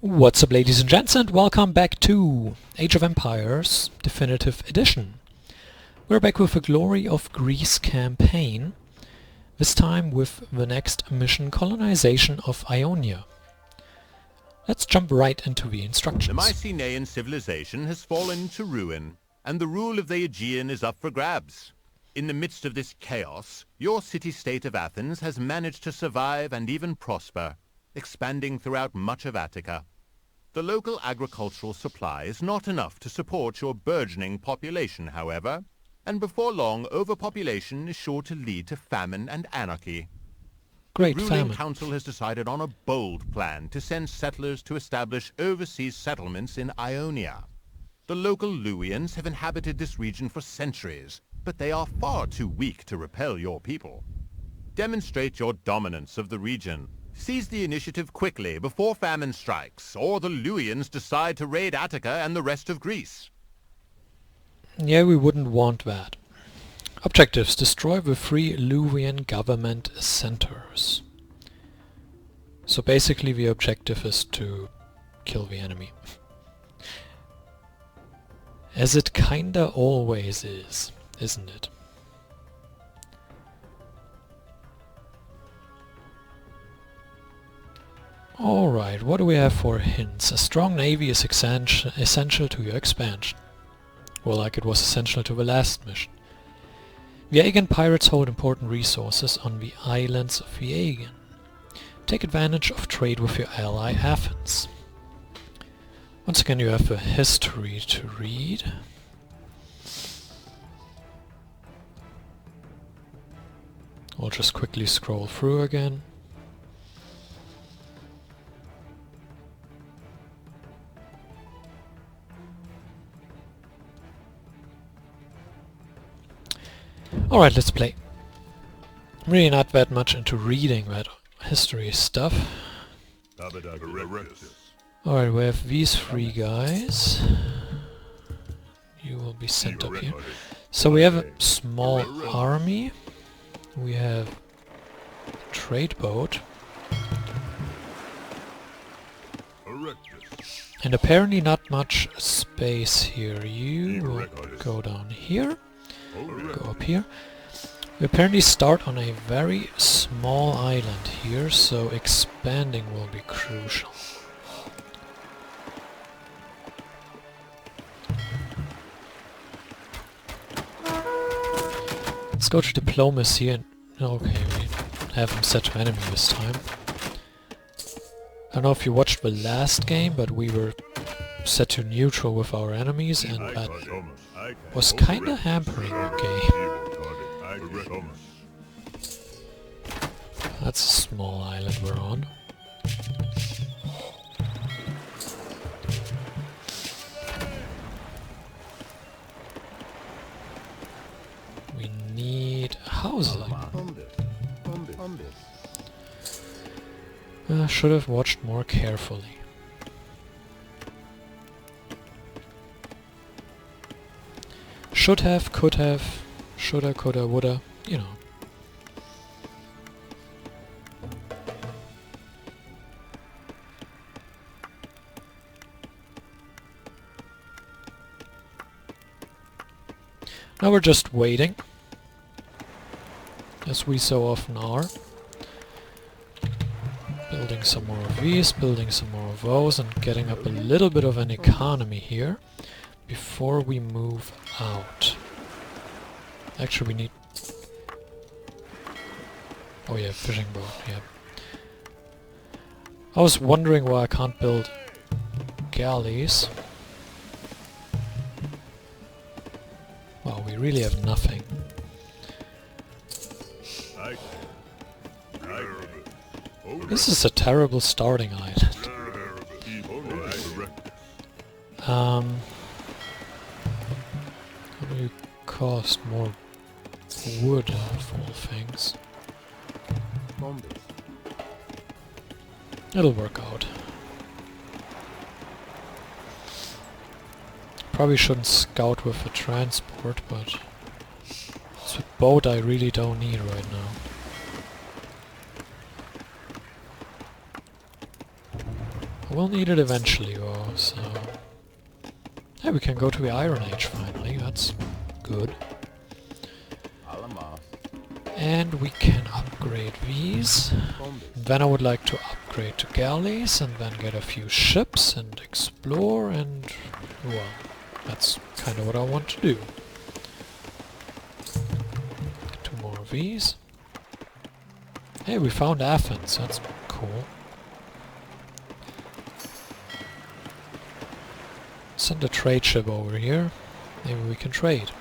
What's up, ladies and gents, and welcome back to Age of Empires Definitive Edition. We're back with the Glory of Greece campaign, this time with the next mission, Colonization of Ionia. Let's jump right into the instructions. The Mycenaean civilization has fallen to ruin, and the rule of the Aegean is up for grabs. In the midst of this chaos, your city-state of Athens has managed to survive and even prosper, expanding throughout much of Attica. The local agricultural supply is not enough to support your burgeoning population, however, and before long overpopulation is sure to lead to famine and anarchy. Great The ruling famine. council has decided on a bold plan to send settlers to establish overseas settlements in Ionia. The local Luwians have inhabited this region for centuries, but they are far too weak to repel your people. Demonstrate your dominance of the region. Seize the initiative quickly before famine strikes, or the Luwians decide to raid Attica and the rest of Greece. Yeah, we wouldn't want that. Objectives: destroy the 3 Luwian government centers. So basically the objective is to kill the enemy. As it kinda always is, isn't it? Alright, what do we have for hints? A strong navy is essential to your expansion. Well, like it was essential to the last mission. The Aegean pirates hold important resources on the islands of the Aegean. Take advantage of trade with your ally Athens. Once again, you have a history to read. I'll just quickly scroll through again. Alright, let's play. Really not that much into reading that history stuff. Alright, we have these 3 guys. You will be sent up here. So we have a small army. We have a trade boat. And apparently not much space here. You will go down here. Go up here. We apparently start on a very small island here, so expanding will be crucial. Let's go to diplomacy and... okay, we have them set to enemy this time. I don't know if you watched the last game, but we were set to neutral with our enemies, and that was kinda hampering the game. That's a small island we're on. We need housing. Should have watched more carefully. Should have, could have, shoulda, coulda, woulda, you know. Now we're just waiting, as we so often are. Building some more of these, building some more of those, and getting up a little bit of an economy here before we move out. Actually, we need... oh yeah, fishing boat, yeah. I was wondering why I can't build galleys. Wow, we really have nothing. This is a terrible starting island. How do you cost more wood of all things? It'll work out. Probably shouldn't scout with a transport, but it's a boat I really don't need right now. We'll need it eventually though, so... Yeah, we can go to the Iron Age finally, that's good. And we can upgrade these. Then I would like to upgrade to galleys and then get a few ships and explore and... well, that's kind of what I want to do. Two more of these. Hey, we found Athens, that's cool. Send a trade ship over here. Maybe we can trade.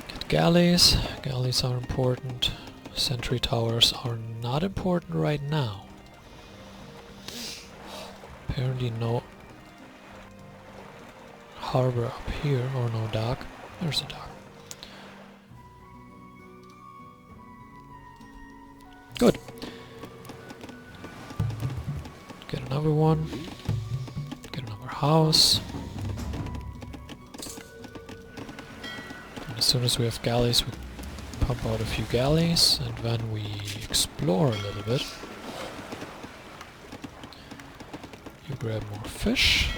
Get galleys. Galleys are important. Sentry towers are not important right now. Apparently no harbor up here, or no dock. There's a dock. Good. Get another one. Get another house. And as soon as we have galleys, we pump out a few galleys, and then we explore a little bit. You grab more fish.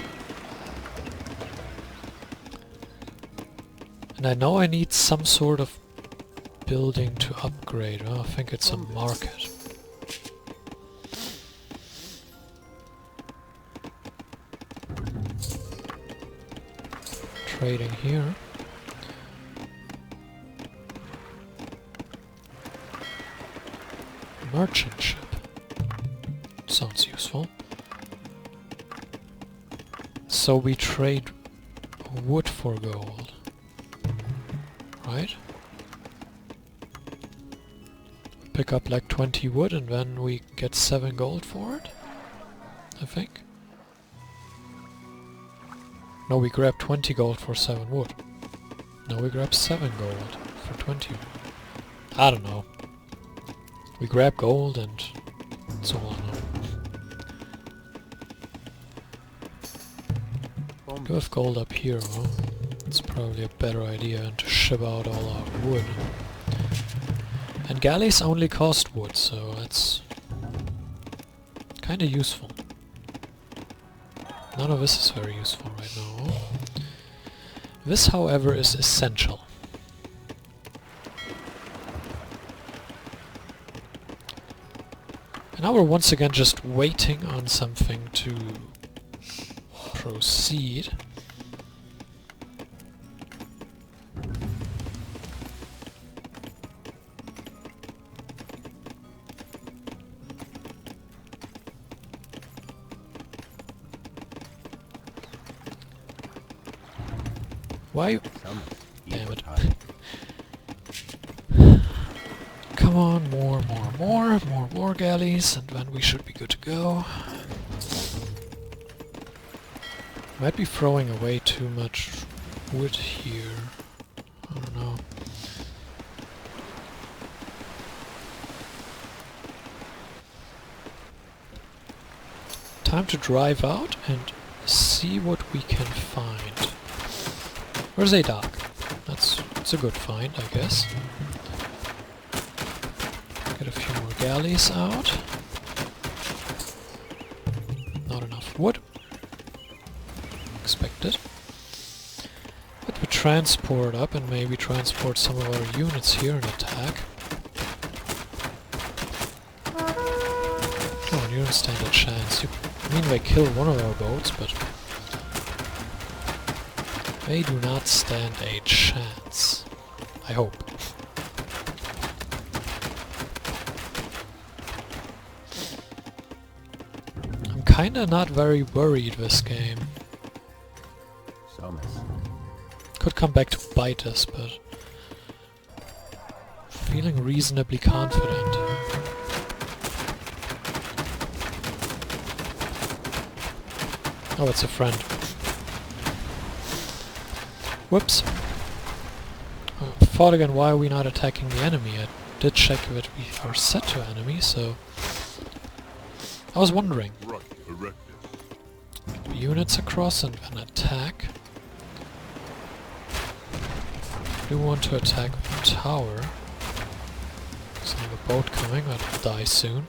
And I know I need some sort of building to upgrade. Well, I think it's a market. Trading here. Merchant ship. Sounds useful. So we trade wood for gold. Right? Pick up like 20 wood and then we get 7 gold for it? I think. No, we grab 20 gold for 7 wood. No, we grab 7 gold for 20 wood. I don't know. We grab gold and that's all I know. Go with gold up here, well, it's probably a better idea than to ship out all our wood. And galleys only cost wood, so that's kinda useful. None of this is very useful right now. This, however, is essential. And now we're once again just waiting on something to proceed. Why? Damn it. Come on, more galleys, and then we should be good to go. Might be throwing away too much wood here. I don't know. Time to drive out and see what we can find. Where's a dock? That's a good find, I guess. Get a few more galleys out. Not enough wood. Expected. But we transport up and maybe transport some of our units here and attack. Oh, and you don't stand a chance. I mean, they kill one of our boats, but they do not stand a chance. I hope. I'm kinda not very worried this game. Could come back to bite us, but feeling reasonably confident. Oh, it's a friend. Whoops. Thought again, why are we not attacking the enemy? I did check that we are set to enemy, so I was wondering. Units across and then attack. I do want to attack the tower. So have a boat coming, but it'll die soon.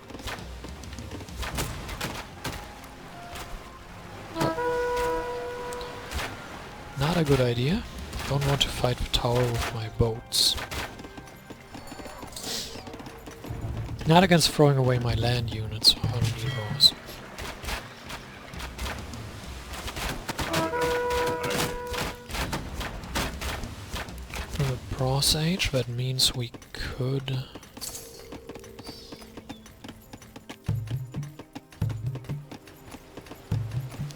Not a good idea. Don't want to fight the tower with my boats. Not against throwing away my land units, I don't need those. For the Bronze Age, that means we could...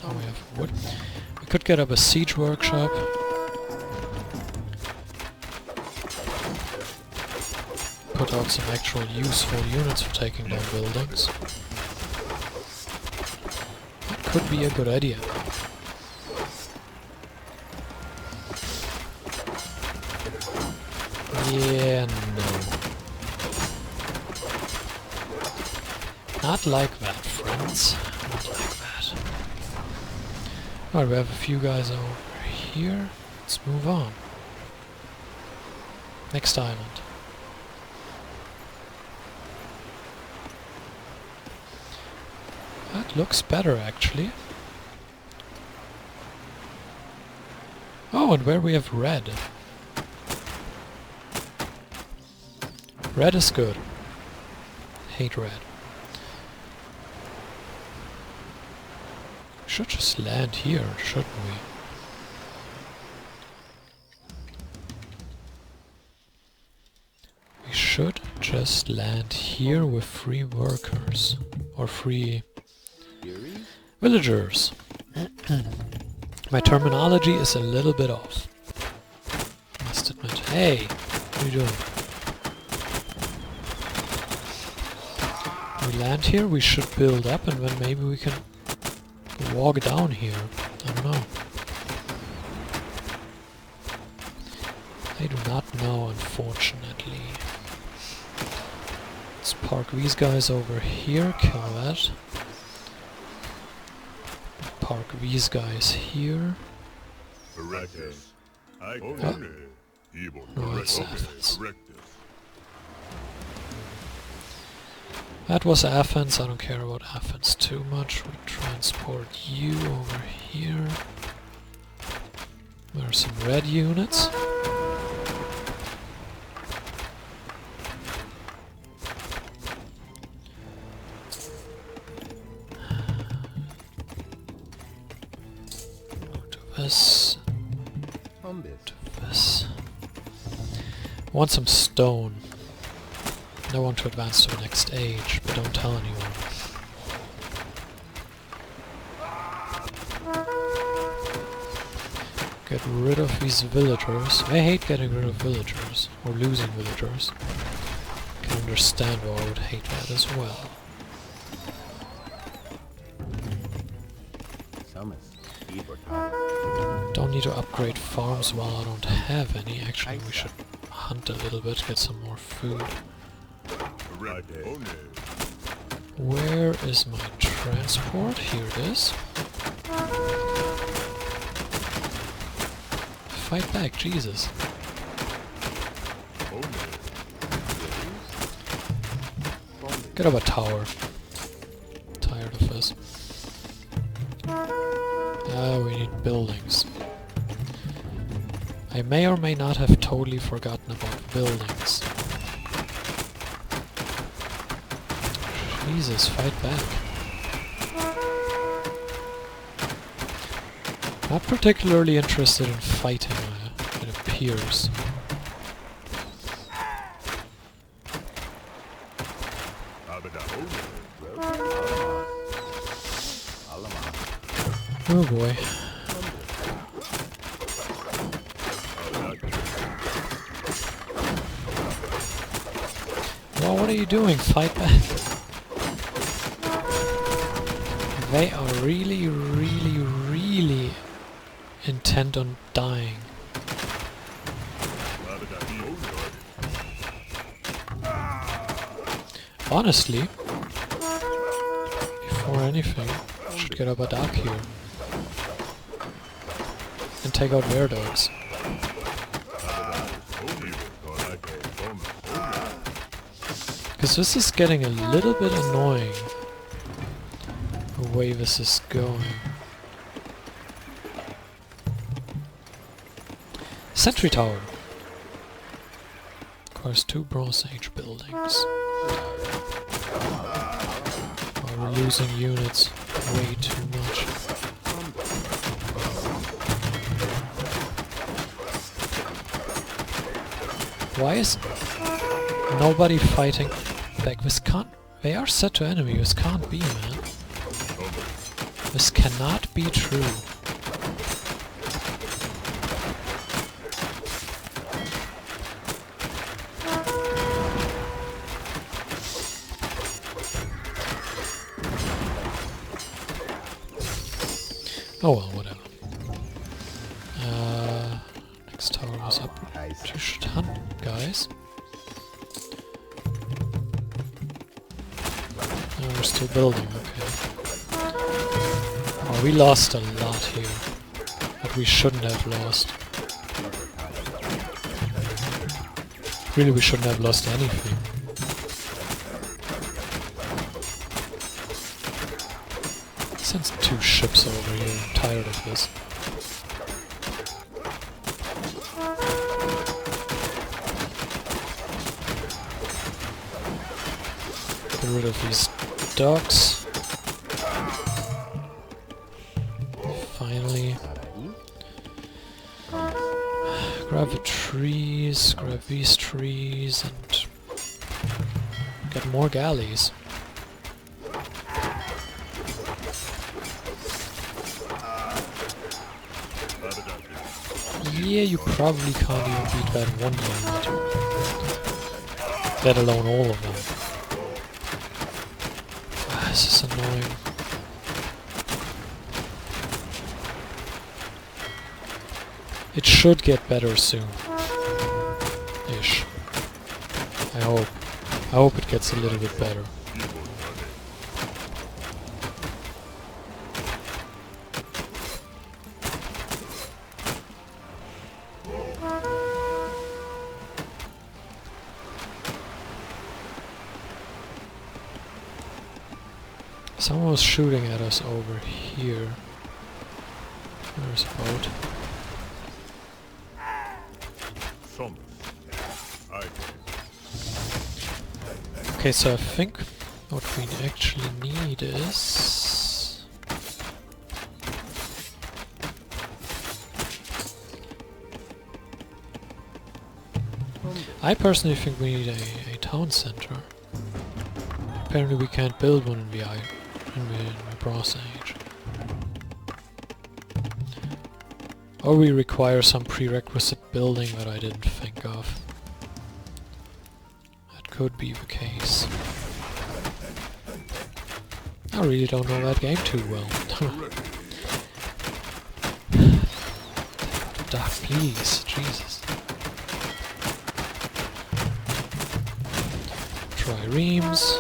Oh, we have wood. We could get up a siege workshop. Put out some actual useful units for taking down buildings. That could be a good idea. Yeah, no. Not like that, friends. Not like that. Alright, we have a few guys over here. Let's move on. Next island. That looks better, actually. Oh, and where we have red. Red is good. Hate red. We should just land here, shouldn't we? We should just land here with 3 workers. Or 3... villagers. My terminology is a little bit off. Must admit. Hey, what are you doing? We land here, we should build up, and then maybe we can walk down here. I don't know. I do not know, unfortunately. Let's park these guys over here, kill that. Park these guys here. Oh. No, it's Athens. That was Athens, I don't care about Athens too much. We transport you over here. There are some red units. This. This. I want some stone. I want to advance to the next age, but don't tell anyone. Get rid of these villagers. I hate getting rid of villagers, or losing villagers. I can understand why I would hate that as well. Don't need to upgrade farms while I don't have any. Actually, we should hunt a little bit, get some more food. Where is my transport? Here it is. Fight back, Jesus. Get up a tower. Tired of this. We need buildings. I may or may not have totally forgotten about buildings. Jesus, fight back. Not particularly interested in fighting, it appears. Oh boy. Well, what are you doing? Fight back. They are really, really, really intent on dying. Honestly, before anything, I should get up a dock here. And take out their dogs. Because this is getting a little bit annoying, the way this is going. Sentry tower. Requires 2 Bronze Age buildings. Oh, we're losing units way too much. Why is nobody fighting back? This can't... They are set to enemy. This can't be, man. This cannot be true. Oh well, whatever. Next tower was up. You should hunt, guys. No, we're still building, okay. Oh, we lost a lot here. But we shouldn't have lost. Really, we shouldn't have lost anything. Sends 2 ships over here. I'm tired of this. Get rid of these docks. Finally. Grab the trees, grab these trees, and get more galleys. Yeah, you probably can't even beat that one unit. Let alone all of them. Ah, this is annoying. It should get better soon. Ish. I hope. I hope it gets a little bit better. Someone was shooting at us over here. There's a boat. Okay, so I think what we actually need is... I personally think we need a town center. Apparently we can't build one in the Bronze Age. Or we require some prerequisite building that I didn't think of. That could be the case. I really don't know that game too well. Dock, please, Jesus. Triremes.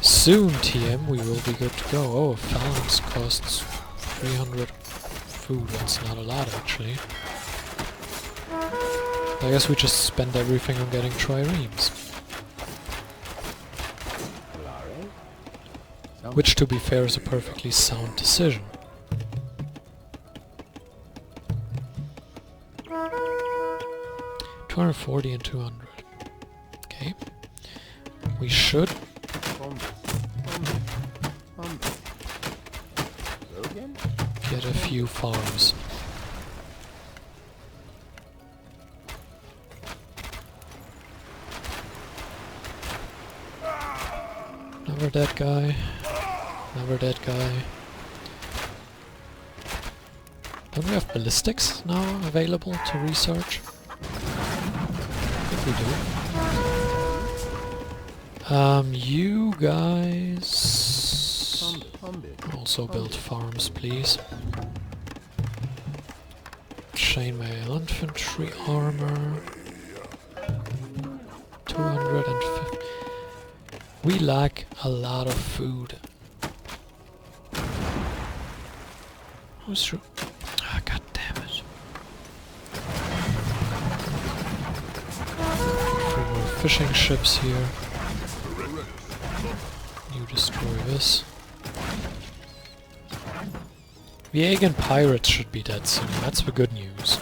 Soon, TM, we will be good to go. Oh, phalanx costs 300 food. That's not a lot, actually. I guess we just spend everything on getting triremes. Which, to be fair, is a perfectly sound decision. $240 and 200. Okay. We should... get a few farms. Never that guy. Never that guy. Don't we have ballistics now available to research? I think we do. You guys... also build farms, please. Chainmail infantry armor. 250. We lack a lot of food. Who's true? Ah, god damn it. fishing ships here. You destroy this. The Aegean pirates should be dead soon, that's the good news.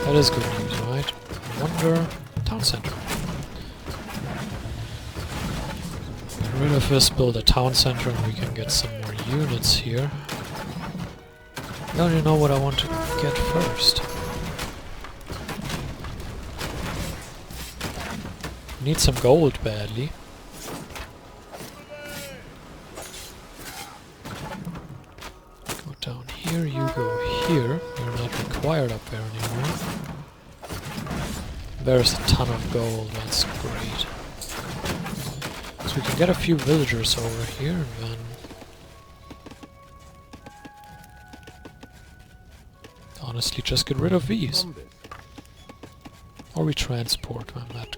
That is good news, right? Wonder... Town center. Get rid of this, build a town center, and we can get some more units here. I don't even know what I want to get first. Need some gold badly. Go down here, you go here. You're not required up there anymore. There's a ton of gold, that's great. So we can get a few villagers over here and then... honestly just get rid of these. Or we transport them, that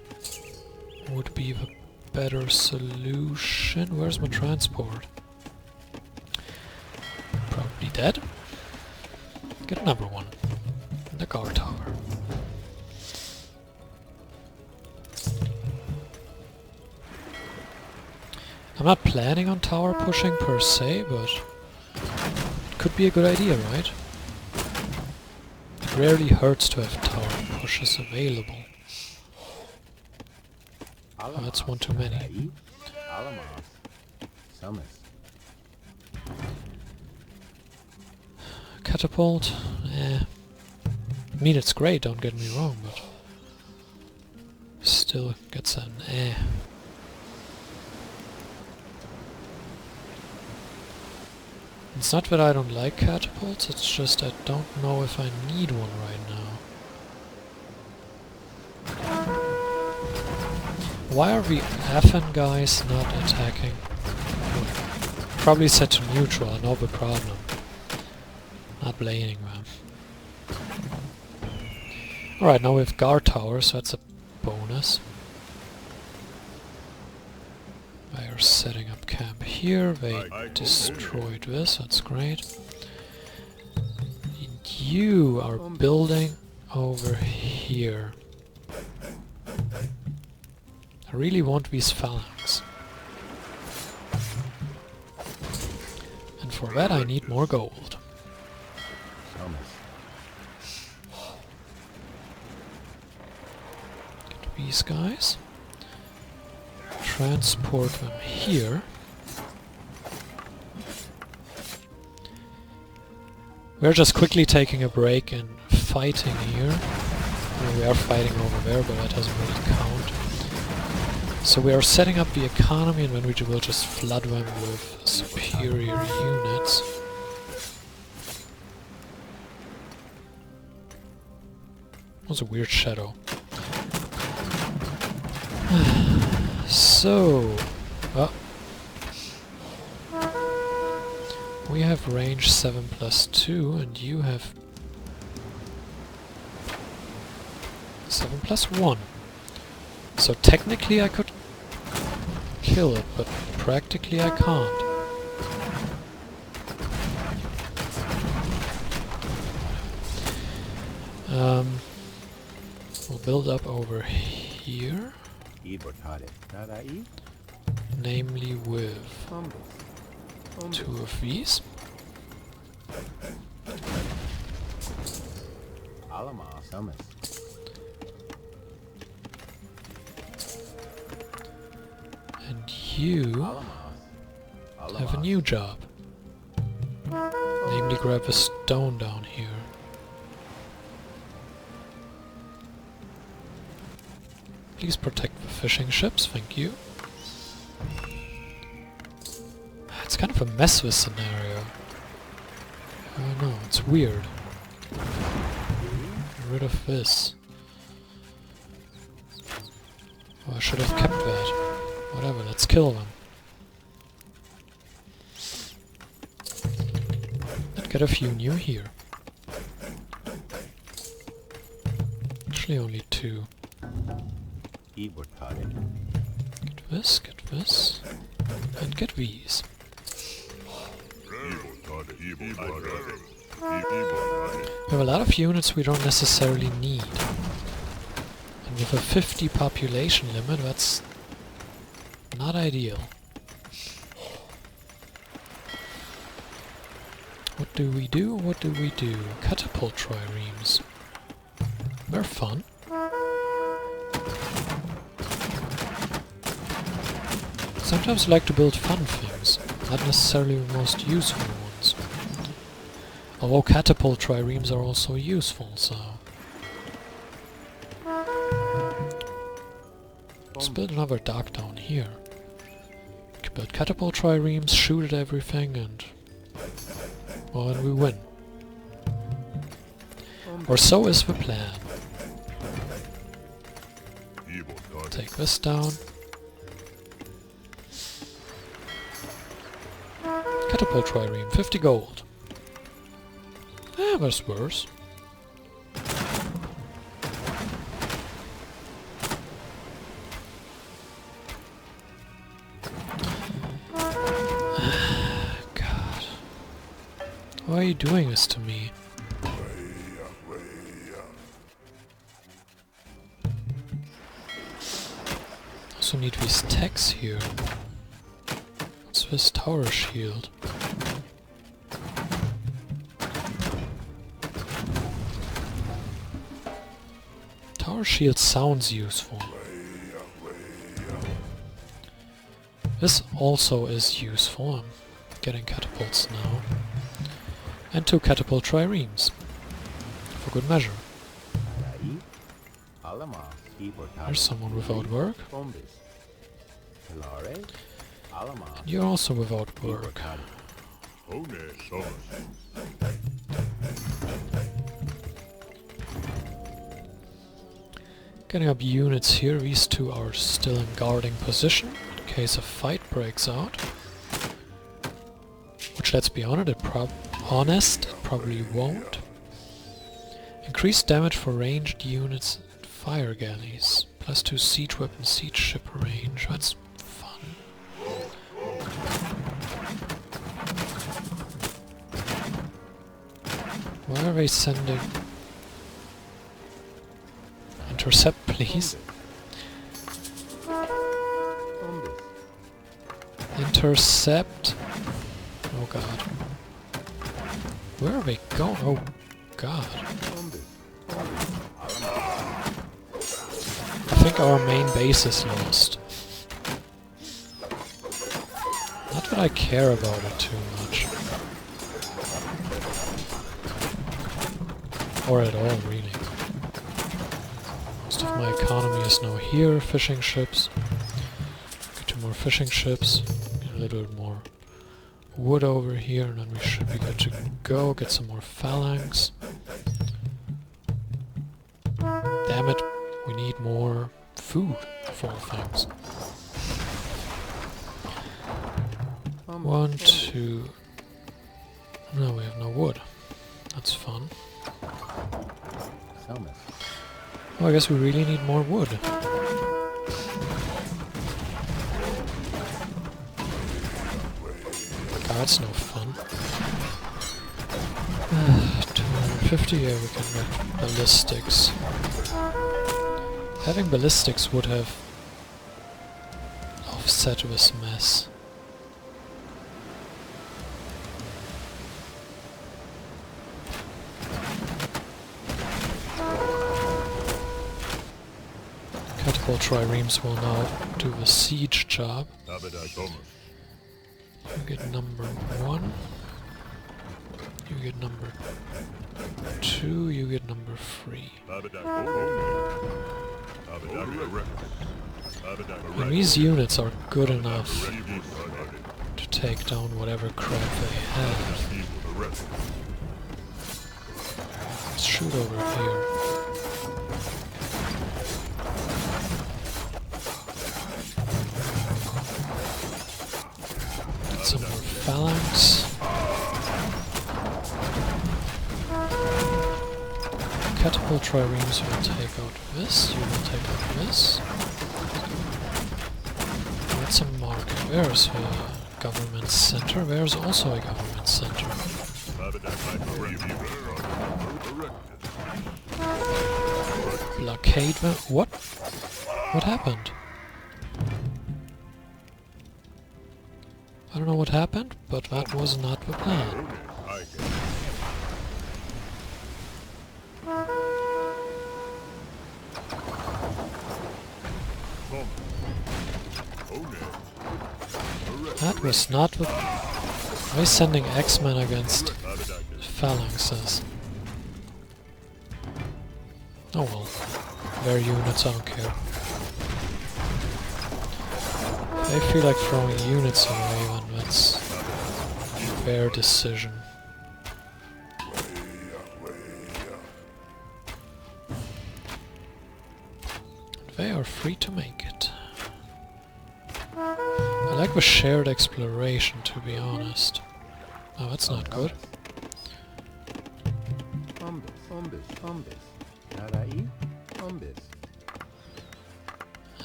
would be the better solution. Where's my transport? Probably dead. Get another one. In the guard tower. I'm not planning on tower pushing per se, but it could be a good idea, right? It rarely hurts to have tower pushes available. Oh, that's one too many. Catapult? Eh. I mean, it's great, don't get me wrong, but... still gets an eh. It's not that I don't like catapults, it's just I don't know if I need one right now. Why are the Affen guys not attacking? Probably set to neutral, I know the problem. Not blaming them. Alright, now we have guard towers, so that's a bonus. They are setting up camp here, they destroyed this, that's great. And you are building over here. I really want these phalanx. And for that I need more gold. Get these guys. Transport them here. We're just quickly taking a break and fighting here. Well, we are fighting over there, but that doesn't really count. So we are setting up the economy, and then we will just flood them with superior units. That was a weird shadow. So... we have range 7+2, and you have 7+1. So technically I could kill it, but practically I can't. We'll build up over here. Namely with 2 of these. And you have a new job. Namely grab a stone down here. Please protect the fishing ships, thank you. It's kind of a mess, this scenario. I don't know, it's weird. Get rid of this. Oh, I should have kept that. Whatever, let's kill them. Let's get a few new here. Actually only 2. Get this, and get these. We have a lot of units we don't necessarily need. And with a 50 population limit, that's not ideal. What do we do? What do we do? Catapult triremes. They're fun. Sometimes I like to build fun things, not necessarily the most useful ones. Although catapult triremes are also useful, so... Let's build another dock down here. We can build catapult triremes, shoot at everything, and... well, and we win. Or so is the plan. Take this down. Catapult trireme, 50 gold. Eh, there's worse. God. Why are you doing this to me? Also need these techs here. What's this tower shield? Tower shield sounds useful. This also is useful. I'm getting catapults now. And 2 catapult triremes. For good measure. There's someone without work. And you're also without work. Getting up units here. These 2 are still in guarding position in case a fight breaks out. Which, let's be honest, it probably won't. Increased damage for ranged units and fire galleys. +2 siege weapon, siege ship range. That's fun. Why are they sending... Intercept, please. Intercept. Oh god. Where are they going? Oh god. I think our main base is lost. Not that I care about it too much. Or at all, really. Most of my economy is now here. Fishing ships. Get 2 more fishing ships. Get a little bit more wood over here, and then we should be good to go. Get some more phalanx. Damn it, we need more food for things. 1, 2... No, we have no wood. That's fun. Oh, I guess we really need more wood. That's no fun. 250, yeah, we can get ballistics. Having ballistics would have offset this mess. Catapult triremes will now do the siege job. You get number 1. You get number 2. You get number 3. And these units are good enough to take down whatever crap they have. Let's shoot over here. Some more phalanx. Catapult triremes will take out this, you will take out this. That's a market. Where's the government center? There's also a government center. Blockade them. What? What happened? I don't know what happened, but that was not the plan. That was not the... Why sending X-Men against phalanxes? Oh well. Their units, I don't care. They feel like throwing units away, then that's their decision. They are free to make it. I like the shared exploration, to be honest. Oh, that's not good.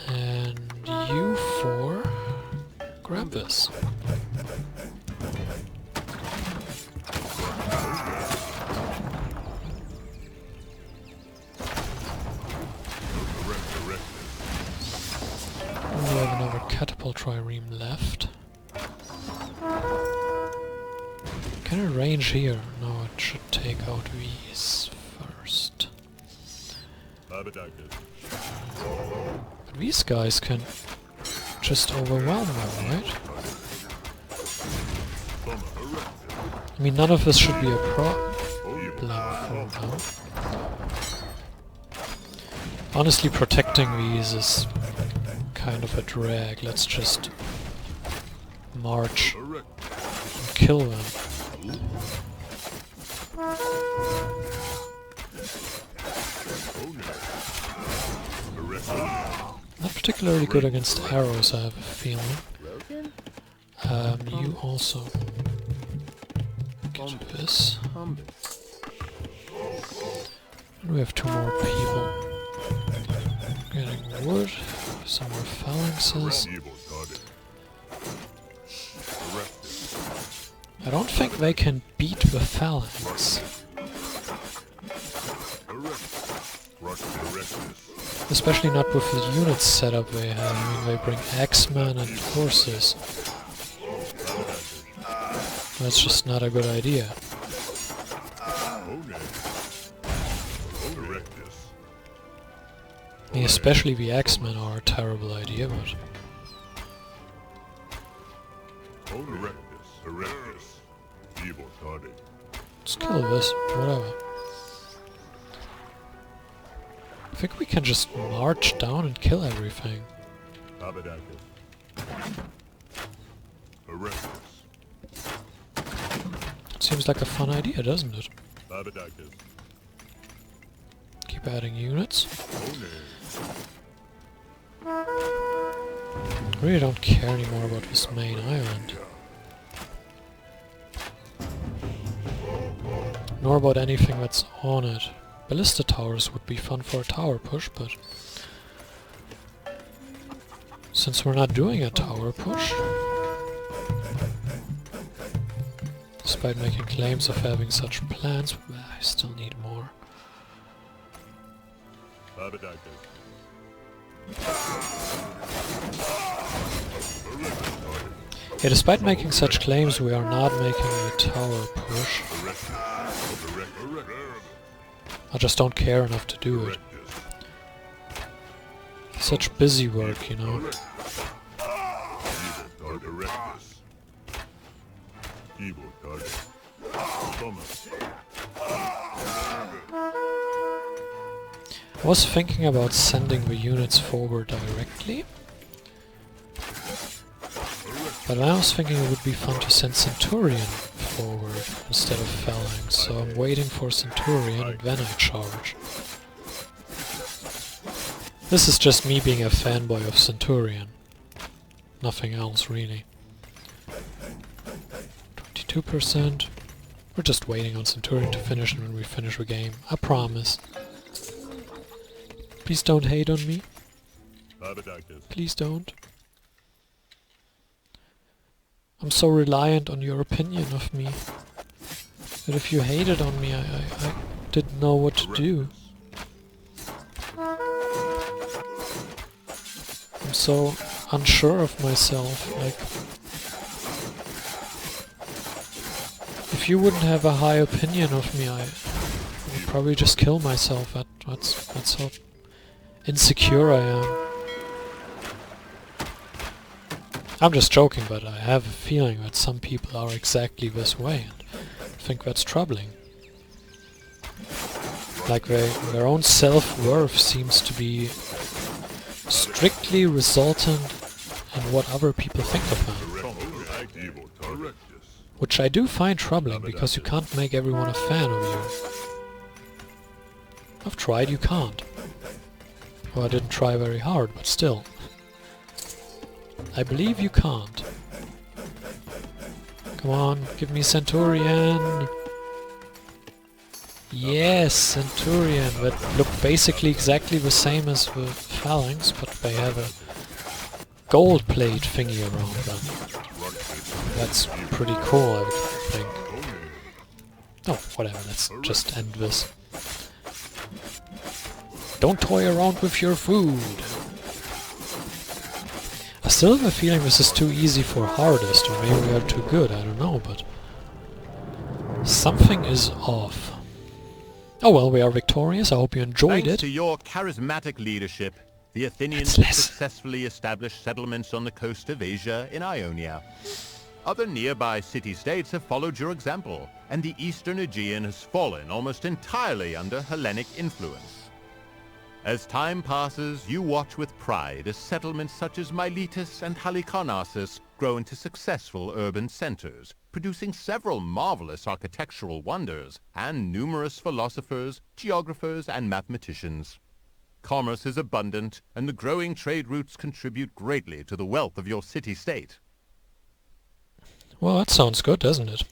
And you four, grab this. We have another catapult trireme left. Can it range here? No, it should take out these first. But these guys can just overwhelm them, right? I mean, none of this should be a problem for now. Honestly, protecting these is kind of a drag. Let's just march and kill them. Not particularly good against arrows, I have a feeling. You also get this. And we have two more people. Getting wood, some more phalanxes. I don't think they can beat the phalanx. Especially not with the unit setup they have. I mean, they bring X-Men and horses. That's just not a good idea. I mean, especially the X-Men are a terrible idea, but... Let's kill this, whatever. I think we can just march down and kill everything. Seems like a fun idea, doesn't it? Keep adding units. I really don't care anymore about this main island. Nor about anything that's on it. Ballista towers would be fun for a tower push, but... since we're not doing a tower push... despite making claims of having such plans, I still need more. Yeah, despite making such claims, we are not making a tower push. I just don't care enough to do it. Such busy work, you know. I was thinking about sending the units forward directly. But I was thinking it would be fun to send Centurion forward instead of Phalanx, so I'm waiting for Centurion and then I charge. This is just me being a fanboy of Centurion. Nothing else, really. 22%. We're just waiting on Centurion to finish, and when we finish the game, I promise. Please don't hate on me. Please don't. I'm so reliant on your opinion of me. But if you hated on me, I didn't know what to do. I'm so unsure of myself, like... If you wouldn't have a high opinion of me, I would probably just kill myself. That's how insecure I am. I'm just joking, but I have a feeling that some people are exactly this way, and I think that's troubling. Like their own self-worth seems to be strictly resultant in what other people think of them. Which I do find troubling, because you can't make everyone a fan of you. I've tried, you can't. Well, I didn't try very hard, but still. I believe you can't. Come on, give me Centurion! Yes, Centurion, that look basically exactly the same as the Phalanx, but they have a gold plate thingy around them. That's pretty cool, I would think. Oh, whatever, let's just end this. Don't toy around with your food! I still have a feeling this is too easy for hardest, or maybe we are too good, I don't know, but... something is off. Oh well, we are victorious, I hope you enjoyed Thanks it. to your charismatic leadership, the Athenians have successfully established settlements on the coast of Asia in Ionia. Other nearby city-states have followed your example, and the eastern Aegean has fallen almost entirely under Hellenic influence. As time passes, you watch with pride as settlements such as Miletus and Halicarnassus grow into successful urban centers, producing several marvelous architectural wonders and numerous philosophers, geographers, and mathematicians. Commerce is abundant, and the growing trade routes contribute greatly to the wealth of your city-state. Well, that sounds good, doesn't it?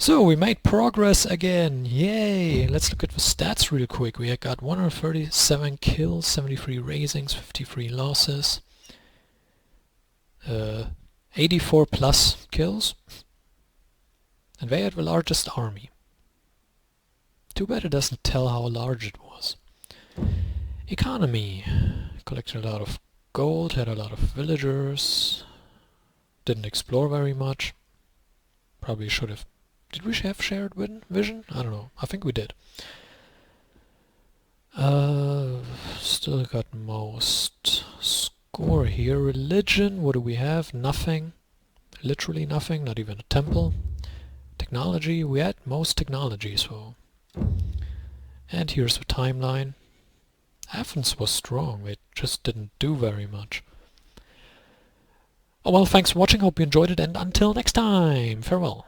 So, we made progress again! Yay! Let's look at the stats real quick. We had got 137 kills, 73 raisings, 53 losses. 84 plus kills. And they had the largest army. Too bad it doesn't tell how large it was. Economy. Collected a lot of gold, had a lot of villagers. Didn't explore very much. Probably should have. Did we have shared vision? I don't know. I think we did. Still got most score here. Religion, what do we have? Nothing. Literally nothing, not even a temple. Technology, we had most technology, so... And here's the timeline. Athens was strong, they just didn't do very much. Oh well, thanks for watching, hope you enjoyed it, and until next time, farewell.